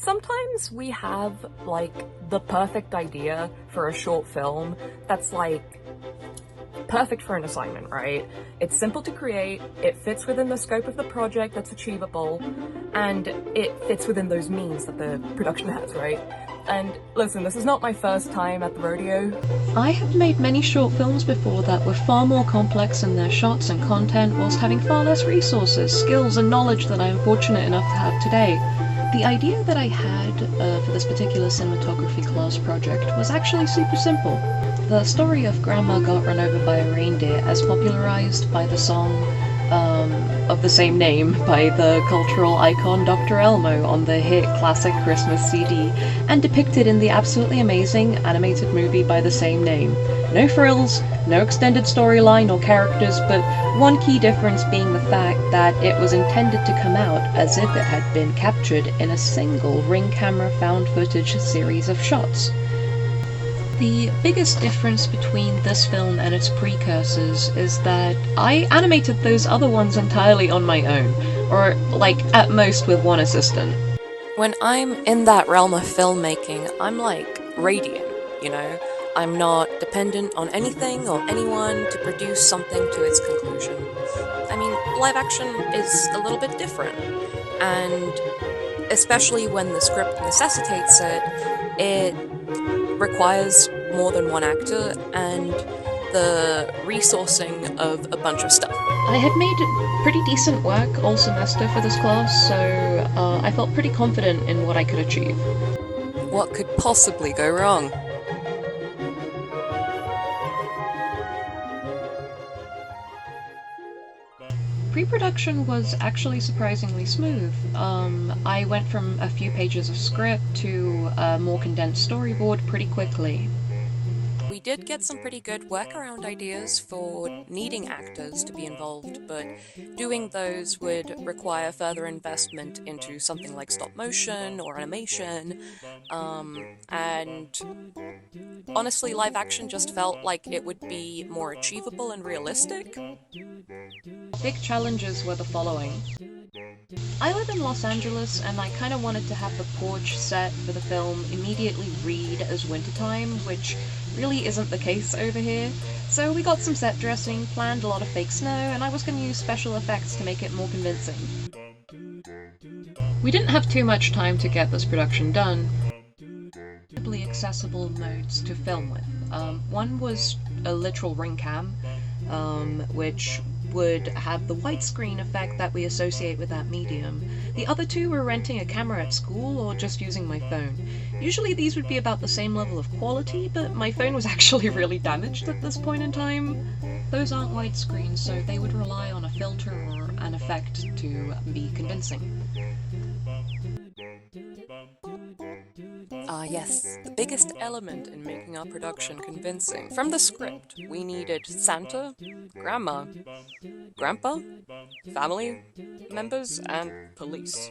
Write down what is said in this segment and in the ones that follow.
Sometimes we have, like, the perfect idea for a short film that's, like, perfect for an assignment, right? It's simple to create, it fits within the scope of the project that's achievable, and it fits within those means that the production has, right? And listen, this is not my first time at the rodeo. I have made many short films before that were far more complex in their shots and content whilst having far less resources, skills and knowledge than I am fortunate enough to have today. The idea that I had for this particular cinematography class project was actually super simple. The story of Grandma got run over by a reindeer as popularized by the song of the same name by the cultural icon Dr. Elmo on the hit classic Christmas CD, and depicted in the absolutely amazing animated movie by the same name. No frills, no extended storyline or characters, but one key difference being the fact that it was intended to come out as if it had been captured in a single Ring camera found footage series of shots. The biggest difference between this film and its precursors is that I animated those other ones entirely on my own, or like at most with one assistant. When I'm in that realm of filmmaking, I'm like radiant, you know? I'm not dependent on anything or anyone to produce something to its conclusion. I mean, live action is a little bit different, and especially when the script necessitates it, it requires more than one actor and the resourcing of a bunch of stuff. I had made pretty decent work all semester for this class, so I felt pretty confident in what I could achieve. What could possibly go wrong? Pre-production was actually surprisingly smooth. I went from a few pages of script to a more condensed storyboard pretty quickly. We did get some pretty good workaround ideas for needing actors to be involved, but doing those would require further investment into something like stop motion or animation, and honestly, live action just felt like it would be more achievable and realistic. Big challenges were the following. I live in Los Angeles, and I kind of wanted to have the porch set for the film immediately read as wintertime, which really isn't the case over here. So we got some set dressing, planned a lot of fake snow, and I was going to use special effects to make it more convincing. We didn't have too much time to get this production done. Accessible modes to film with. One was a literal ring cam, which would have the widescreen effect that we associate with that medium. The other two were renting a camera at school or just using my phone. Usually these would be about the same level of quality, but my phone was actually really damaged at this point in time. Those aren't widescreen, so they would rely on a filter or an effect to be convincing. Yes, the biggest element in making our production convincing. From the script, we needed Santa, Grandma, Grandpa, family members, and police.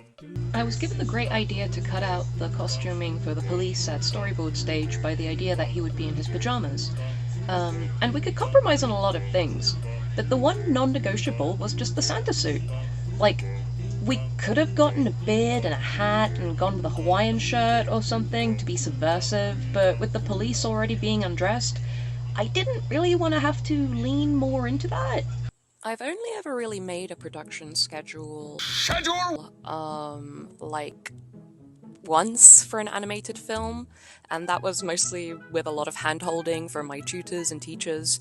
I was given the great idea to cut out the costuming for the police at storyboard stage by the idea that he would be in his pajamas. And we could compromise on a lot of things, but the one non-negotiable was just the Santa suit. Like, we could have gotten a beard and a hat and gone with a Hawaiian shirt or something to be subversive, but with the police already being undressed, I didn't really want to have to lean more into that. I've only ever really made a production schedule, like once for an animated film, and that was mostly with a lot of hand-holding from my tutors and teachers.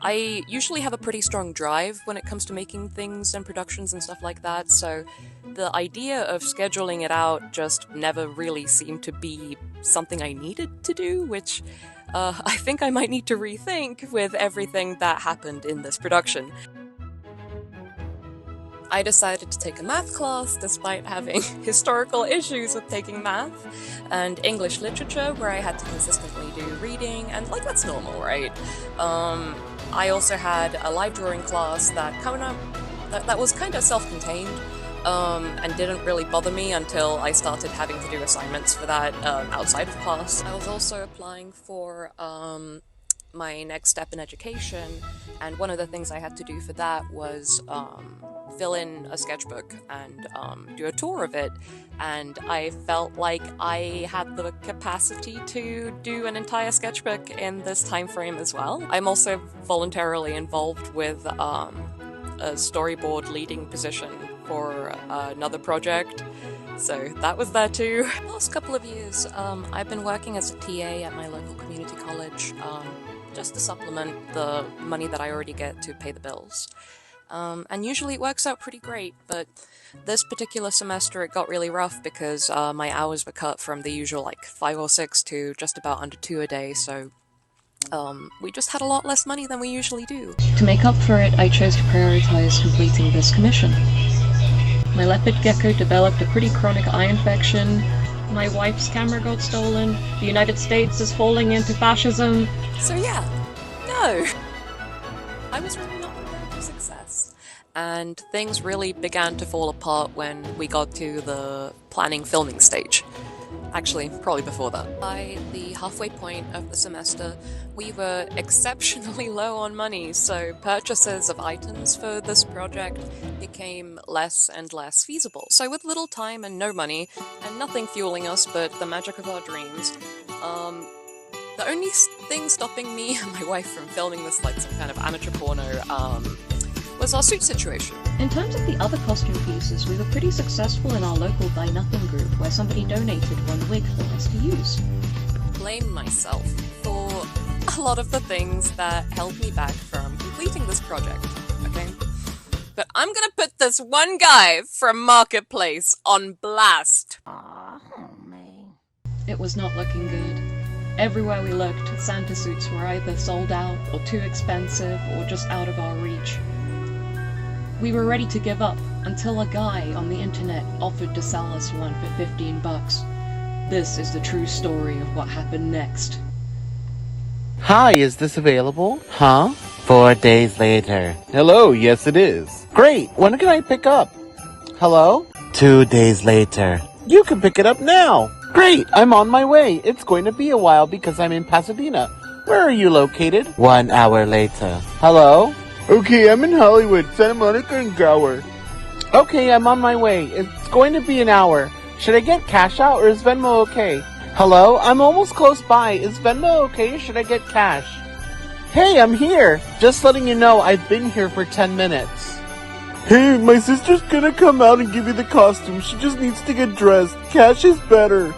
I usually have a pretty strong drive when it comes to making things and productions and stuff like that, so the idea of scheduling it out just never really seemed to be something I needed to do, which I think I might need to rethink with everything that happened in this production. I decided to take a math class despite having historical issues with taking math, and English literature where I had to consistently do reading, and like that's normal, right? I also had a live drawing class that was kind of self-contained, and didn't really bother me until I started having to do assignments for that outside of class. I was also applying for my next step in education, and one of the things I had to do for that was fill in a sketchbook and do a tour of it. And I felt like I had the capacity to do an entire sketchbook in this time frame as well. I'm also voluntarily involved with a storyboard leading position for another project. So that was there too. Last couple of years, I've been working as a TA at my local community college, just to supplement the money that I already get to pay the bills. And usually it works out pretty great, but this particular semester it got really rough because my hours were cut from the usual like 5 or 6 to just about under 2 a day, so we just had a lot less money than we usually do. To make up for it, I chose to prioritize completing this commission. My leopard gecko developed a pretty chronic eye infection. My wife's camera got stolen. The United States is falling into fascism. So yeah, no. I was really not prepared for success. And things really began to fall apart when we got to the planning filming stage. Actually, probably before that. By the halfway point of the semester, we were exceptionally low on money, so purchases of items for this project became less and less feasible. So with little time and no money, and nothing fueling us but the magic of our dreams, the only thing stopping me and my wife from filming this like some kind of amateur porno was our suit situation. In terms of the other costume pieces, we were pretty successful in our local Buy Nothing group, where somebody donated one wig for us to use. Blame myself for a lot of the things that held me back from completing this project, okay? But I'm gonna put this one guy from Marketplace on blast. It was not looking good. Everywhere we looked, Santa suits were either sold out, or too expensive, or just out of our reach. We were ready to give up, until a guy on the internet offered to sell us one for 15 bucks. This is the true story of what happened next. Hi, is this available? Huh? 4 days later. Hello, yes it is. Great, when can I pick up? Hello? 2 days later. You can pick it up now. Great, I'm on my way. It's going to be a while because I'm in Pasadena. Where are you located? 1 hour later. Hello? Okay, I'm in Hollywood, Santa Monica and Gower. Okay, I'm on my way. It's going to be an hour. Should I get cash out or is Venmo okay? Hello? I'm almost close by. Is Venmo okay or should I get cash? Hey, I'm here. Just letting you know I've been here for 10 minutes. Hey, my sister's gonna come out and give you the costume. She just needs to get dressed. Cash is better.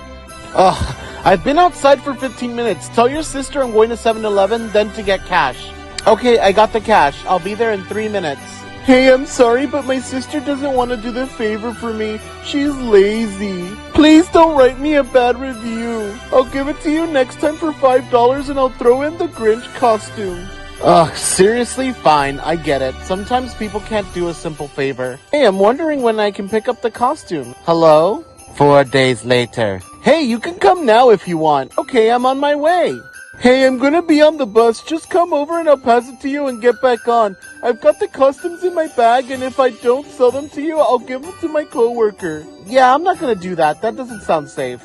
Ugh, I've been outside for 15 minutes. Tell your sister I'm going to 7-Eleven, then to get cash. Okay, I got the cash. I'll be there in 3 minutes. Hey, I'm sorry, but my sister doesn't want to do the favor for me. She's lazy. Please don't write me a bad review. I'll give it to you next time for $5 and I'll throw in the Grinch costume. Ugh, seriously? Fine, I get it. Sometimes people can't do a simple favor. Hey, I'm wondering when I can pick up the costume. Hello? 4 days later. Hey, you can come now if you want. Okay, I'm on my way. Hey, I'm gonna be on the bus. Just come over and I'll pass it to you and get back on. I've got the costumes in my bag, and if I don't sell them to you, I'll give them to my coworker. Yeah, I'm not gonna do that. That doesn't sound safe.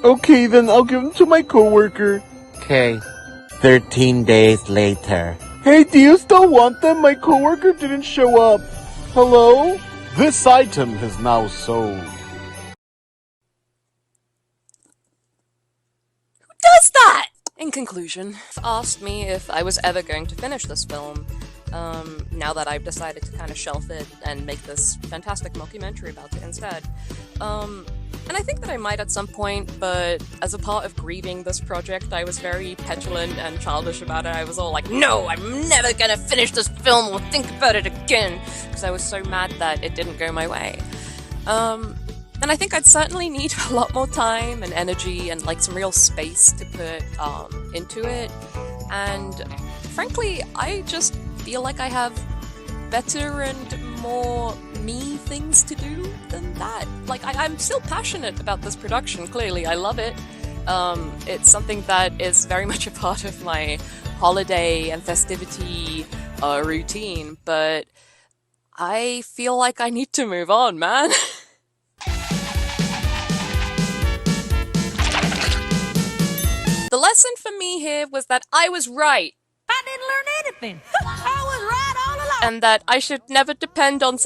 Okay, then I'll give them to my coworker. Okay. 13 days later. Hey, do you still want them? My coworker didn't show up. Hello? This item is now sold. Does that? In conclusion, asked me if I was ever going to finish this film, now that I've decided to kind of shelf it and make this fantastic mockumentary about it instead. And I think that I might at some point, but as a part of grieving this project, I was very petulant and childish about it. I was all like, no, I'm never gonna finish this film or think about it again, because I was so mad that it didn't go my way. And I think I'd certainly need a lot more time and energy and like some real space to put into it. And frankly, I just feel like I have better and more me things to do than that. Like, I'm still passionate about this production, clearly. I love it. It's something that is very much a part of my holiday and festivity routine, but I feel like I need to move on, man. The lesson for me here was that I was right. didn't learn anything. I was right all along. And that I should never depend on